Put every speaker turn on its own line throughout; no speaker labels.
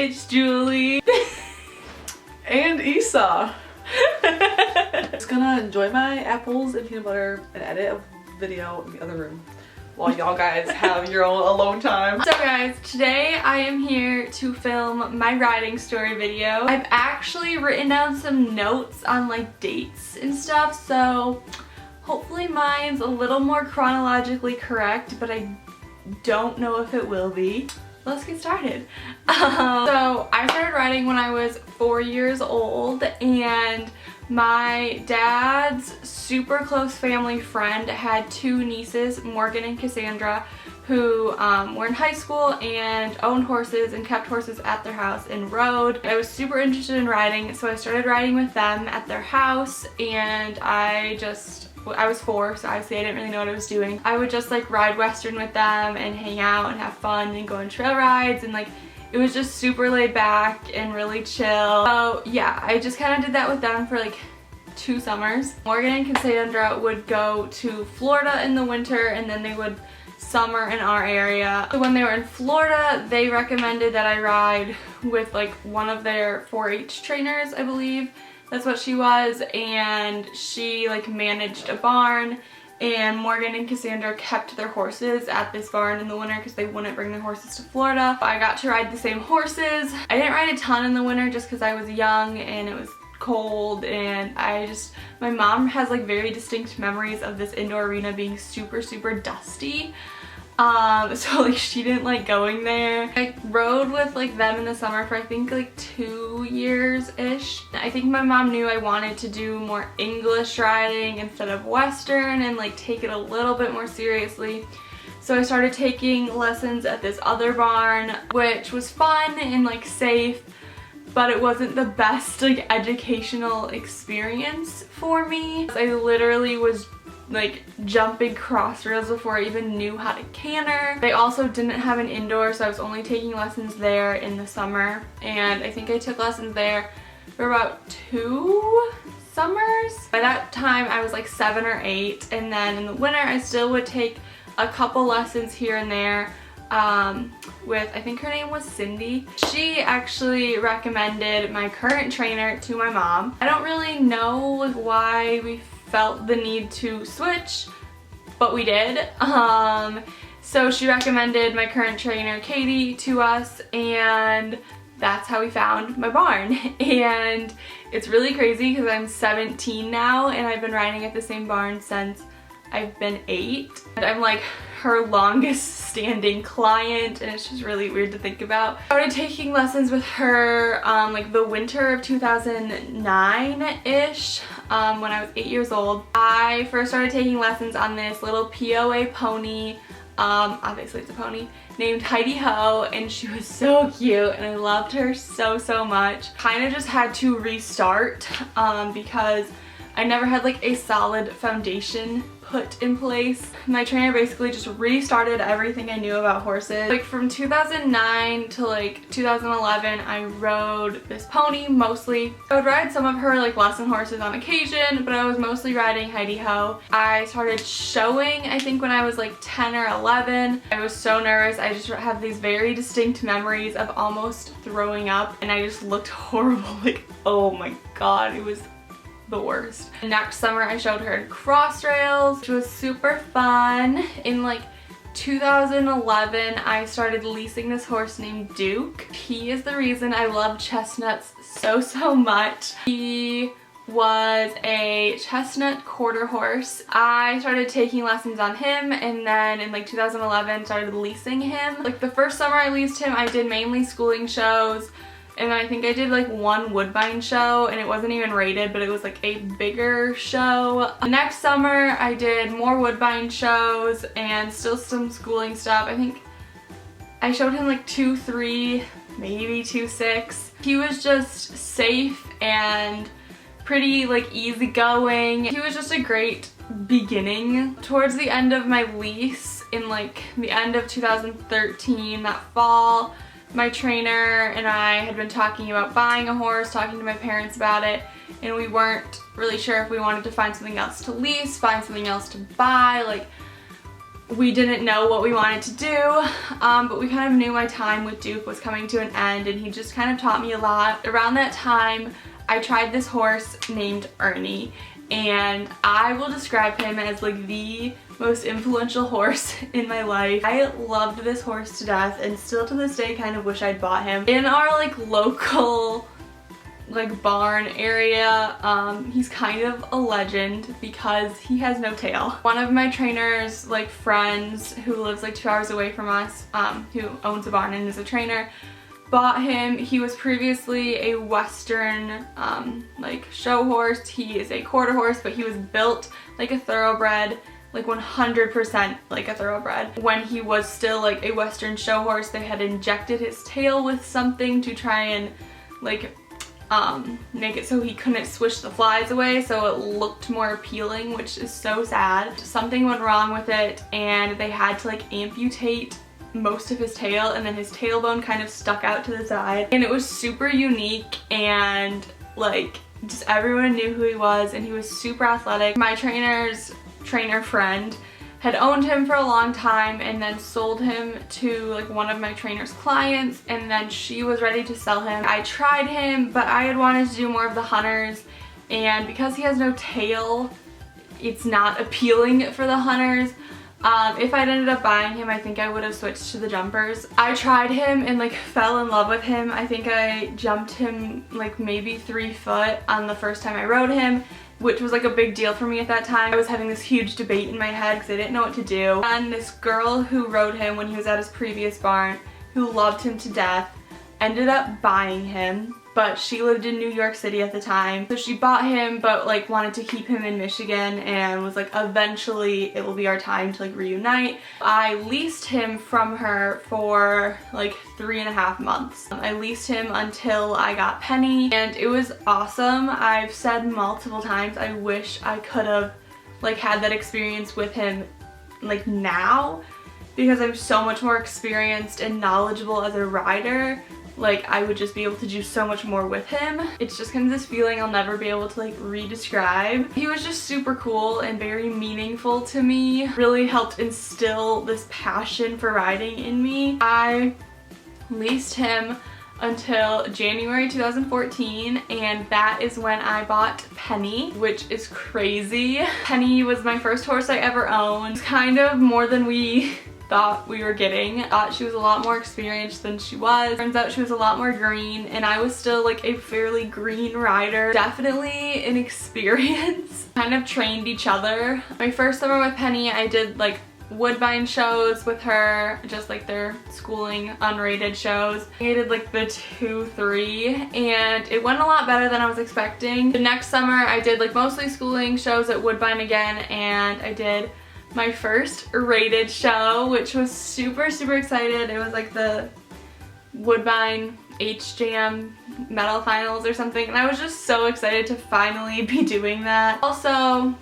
It's Julie.
And Isa. Just gonna enjoy my apples and peanut butter and edit a video in the other room while y'all guys have your own alone time.
So guys, today I am here to film my riding story video. I've actually written down some notes on like dates and stuff, so hopefully mine's a little more chronologically correct, but I don't know if it will be. Let's get started. So I started riding when I was 4 years old, and my dad's super close family friend had two nieces, Morgan and Cassandra, who were in high school and owned horses and kept horses at their house and rode. I was super interested in riding, so I started riding with them at their house, and I was 4, so obviously I didn't really know what I was doing. I would just like ride Western with them and hang out and have fun and go on trail rides, and like it was just super laid back and really chill. So yeah, I just kind of did that with them for like 2 summers. Morgan and Cassandra would go to Florida in the winter, and then they would summer in our area. So when they were in Florida, they recommended that I ride with like one of their 4-H trainers, I believe. That's what she was, and she like managed a barn, and Morgan and Cassandra kept their horses at this barn in the winter because they wouldn't bring their horses to Florida. I got to ride the same horses. I didn't ride a ton in the winter just because I was young and it was cold, and my mom has like very distinct memories of this indoor arena being super dusty. So like she didn't like going there. I rode with like them in the summer for I think like 2 years-ish. I think my mom knew I wanted to do more English riding instead of Western and like take it a little bit more seriously. So I started taking lessons at this other barn, which was fun and like safe, but it wasn't the best like educational experience for me. I literally was like jumping cross rails before I even knew how to canter. They also didn't have an indoor, so I was only taking lessons there in the summer, and I think I took lessons there for about 2 summers. By that time I was like 7 or 8, and then in the winter I still would take a couple lessons here and there with, I think her name was Cindy. She actually recommended my current trainer to my mom. I don't really know like why we felt the need to switch, but we did. So she recommended my current trainer Katie to us, and that's how we found my barn. And it's really crazy because I'm 17 now and I've been riding at the same barn since I've been 8. And I'm like her longest standing client, and it's just really weird to think about. I started taking lessons with her like the winter of 2009-ish, when I was 8 years old. I first started taking lessons on this little POA pony, obviously it's a pony, named Heidi Ho, and she was so cute and I loved her so much. Kind of just had to restart because I never had like a solid foundation put in place. My trainer basically just restarted everything I knew about horses. Like from 2009 to like 2011, I rode this pony mostly. I would ride some of her like lesson horses on occasion, but I was mostly riding Heidi Ho. I started showing I think when I was like 10 or 11. I was so nervous. I just have these very distinct memories of almost throwing up, and I just looked horrible. Like, oh my god, it was the worst. Next summer I showed her in cross rails, which was super fun. In like 2011 I started leasing this horse named Duke. He is the reason I love chestnuts so much. He was a chestnut quarter horse. I started taking lessons on him, and then in like 2011 started leasing him. Like the first summer I leased him, I did mainly schooling shows. And then I think I did like 1 woodbine show, and it wasn't even rated, but it was like a bigger show. Next summer I did more woodbine shows and still some schooling stuff. I think I showed him like 2-3, maybe 2-6. He was just safe and pretty like easygoing. He was just a great beginning. Towards the end of my lease, in like the end of 2013, that fall, my trainer and I had been talking about buying a horse, talking to my parents about it, and we weren't really sure if we wanted to find something else to lease, find something else to buy. Like, we didn't know what we wanted to do, but we kind of knew my time with Duke was coming to an end, and he just kind of taught me a lot. Around that time, I tried this horse named Ernie, and I will describe him as like the most influential horse in my life. I loved this horse to death, and still to this day kind of wish I'd bought him. In our like local like barn area, he's kind of a legend because he has no tail. One of my trainer's like friends who lives like 2 hours away from us, who owns a barn and is a trainer, bought him. He was previously a Western like show horse. He is a quarter horse, but he was built like a thoroughbred, like 100% like a thoroughbred. When he was still like a Western show horse, they had injected his tail with something to try and like make it so he couldn't swish the flies away, so it looked more appealing, which is so sad. Something went wrong with it, and they had to like amputate most of his tail, and then his tailbone kind of stuck out to the side, and it was super unique, and like just everyone knew who he was, and he was super athletic. My trainer's trainer friend had owned him for a long time and then sold him to like one of my trainer's clients, and then she was ready to sell him. I tried him, but I had wanted to do more of the hunters, and because he has no tail, it's not appealing for the hunters. If I'd ended up buying him, I think I would have switched to the jumpers. I tried him and like fell in love with him. I think I jumped him like maybe 3 foot on the first time I rode him, which was like a big deal for me at that time. I was having this huge debate in my head because I didn't know what to do. And this girl who rode him when he was at his previous barn, who loved him to death, ended up buying him, but she lived in New York City at the time. So she bought him, but like wanted to keep him in Michigan, and was like, eventually it will be our time to like reunite. I leased him from her for like 3.5 months. I leased him until I got Penny, and it was awesome. I've said multiple times I wish I could have like had that experience with him like now, because I'm so much more experienced and knowledgeable as a rider. Like, I would just be able to do so much more with him. It's just kind of this feeling I'll never be able to like re-describe. He was just super cool and very meaningful to me. Really helped instill this passion for riding in me. I leased him until January 2014, and that is when I bought Penny, which is crazy. Penny was my first horse I ever owned. Kind of more than we thought we were getting. I thought she was a lot more experienced than she was. Turns out she was a lot more green, and I was still like a fairly green rider. Definitely an experience. Kind of trained each other. My first summer with Penny, I did like woodbine shows with her, just like their schooling unrated shows. I did like the 2-3, and it went a lot better than I was expecting. The next summer I did like mostly schooling shows at woodbine again, and I did my first rated show, which was super excited. It was like the Woodbine HJM medal finals or something, and I was just so excited to finally be doing that. Also,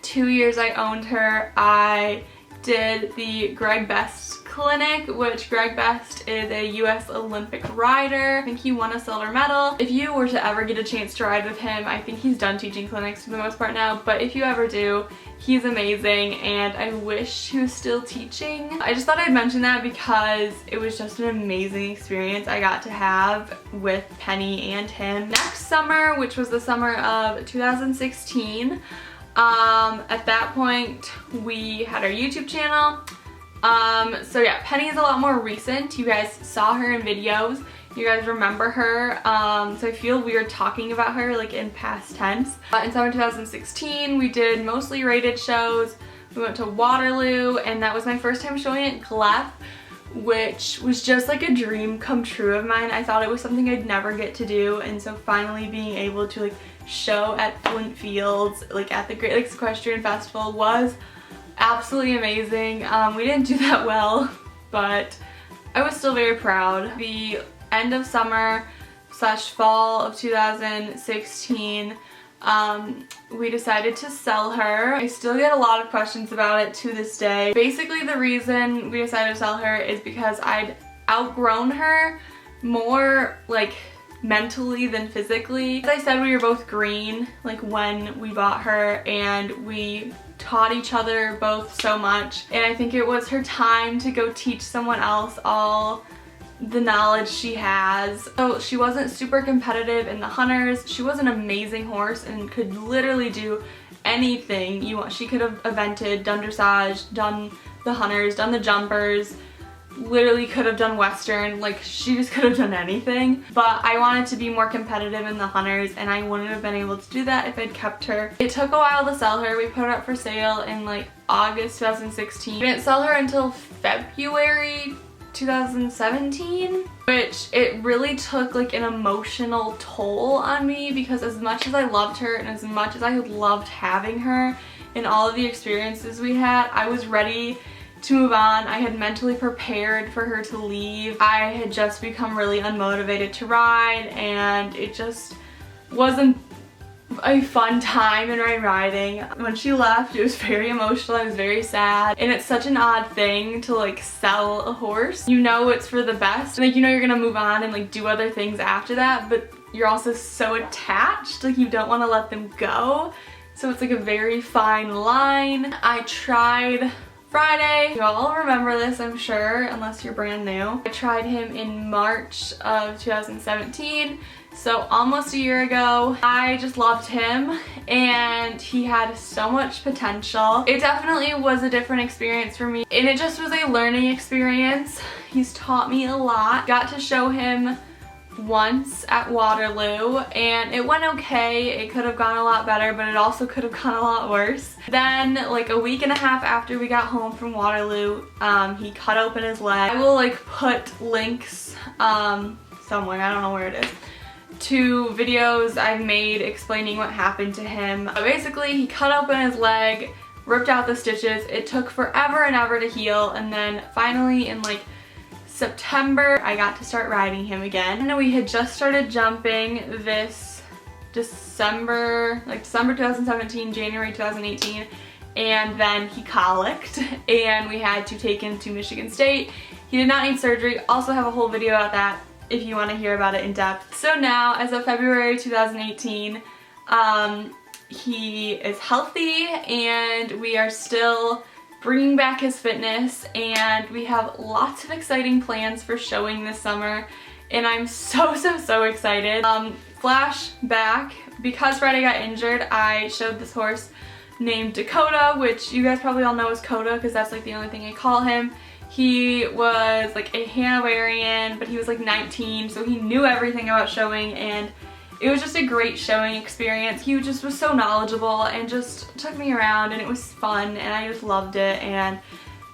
2 years I owned her, I did the Greg Best clinic, which Greg Best is a US Olympic rider. I think he won a silver medal. If you were to ever get a chance to ride with him, I think he's done teaching clinics for the most part now, but if you ever do, he's amazing, and I wish he was still teaching. I just thought I'd mention that because it was just an amazing experience I got to have with Penny and him. Next summer, which was the summer of 2016, at that point we had our YouTube channel. So yeah, Penny is a lot more recent. You guys saw her in videos. You guys remember her. So I feel weird talking about her like in past tense. In summer 2016, we did mostly rated shows. We went to Waterloo, and that was my first time showing at Gleff, which was just like a dream come true of mine. I thought it was something I'd never get to do, and so finally being able to like show at Flint Fields, like at the Great Lakes Equestrian Festival, was absolutely amazing. We didn't do that well, but I was still very proud. The end of summer / fall of 2016, we decided to sell her. I still get a lot of questions about it to this day. Basically, the reason we decided to sell her is because I'd outgrown her more like mentally than physically. As I said, we were both green like when we bought her, and we taught each other both so much, and I think it was her time to go teach someone else all the knowledge she has. So she wasn't super competitive in the hunters. She was an amazing horse and could literally do anything you want. She could have evented, done dressage, done the hunters, done the jumpers, literally could have done Western, like she just could have done anything. But I wanted to be more competitive in the hunters, and I wouldn't have been able to do that if I'd kept her. It took a while to sell her. We put her up for sale in like August 2016. We didn't sell her until February 2017, which it really took like an emotional toll on me, because as much as I loved her and as much as I loved having her and all of the experiences we had, I was ready to move on. I had mentally prepared for her to leave. I had just become really unmotivated to ride, and it just wasn't a fun time in my riding. When she left, it was very emotional. I was very sad, and it's such an odd thing to like sell a horse. You know it's for the best, like you know you're gonna move on and like do other things after that, but you're also so attached, like you don't want to let them go. So it's like a very fine line. I tried Friday. You all remember this, I'm sure, unless you're brand new. I tried him in March of 2017, so almost a year ago. I just loved him, and he had so much potential. It definitely was a different experience for me, and it just was a learning experience. He's taught me a lot. Got to show him once at Waterloo, and it went okay. It could have gone a lot better, but it also could have gone a lot worse. Then like a week and a half after we got home from Waterloo, he cut open his leg. I will like put links somewhere, I don't know where it is, to videos I've made explaining what happened to him. But basically he cut open his leg, ripped out the stitches. It took forever and ever to heal, and then finally in like September, I got to start riding him again. And we had just started jumping this December 2017, January 2018, and then he colicked, and we had to take him to Michigan State. He did not need surgery. Also have a whole video about that if you want to hear about it in depth. So now, as of February 2018, he is healthy, and we are still bringing back his fitness, and we have lots of exciting plans for showing this summer, and I'm so excited. Flashback, because Friday got injured, I showed this horse named Dakota, which you guys probably all know as Coda because that's like the only thing I call him. He was like a Hanoverian, but he was like 19, so he knew everything about showing, and it was just a great showing experience. He just was so knowledgeable and just took me around, and it was fun, and I just loved it, and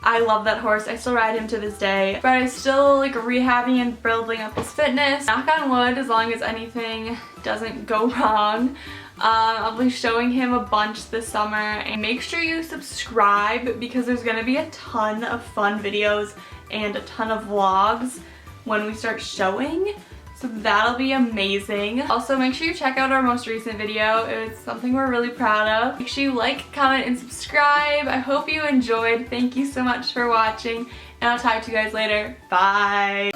I love that horse. I still ride him to this day, but I'm still like rehabbing and building up his fitness. Knock on wood, as long as anything doesn't go wrong. I'll be showing him a bunch this summer, and make sure you subscribe because there's gonna be a ton of fun videos and a ton of vlogs when we start showing. So that'll be amazing. Also, make sure you check out our most recent video. It's something we're really proud of. Make sure you like, comment, and subscribe. I hope you enjoyed. Thank you so much for watching, and I'll talk to you guys later. Bye!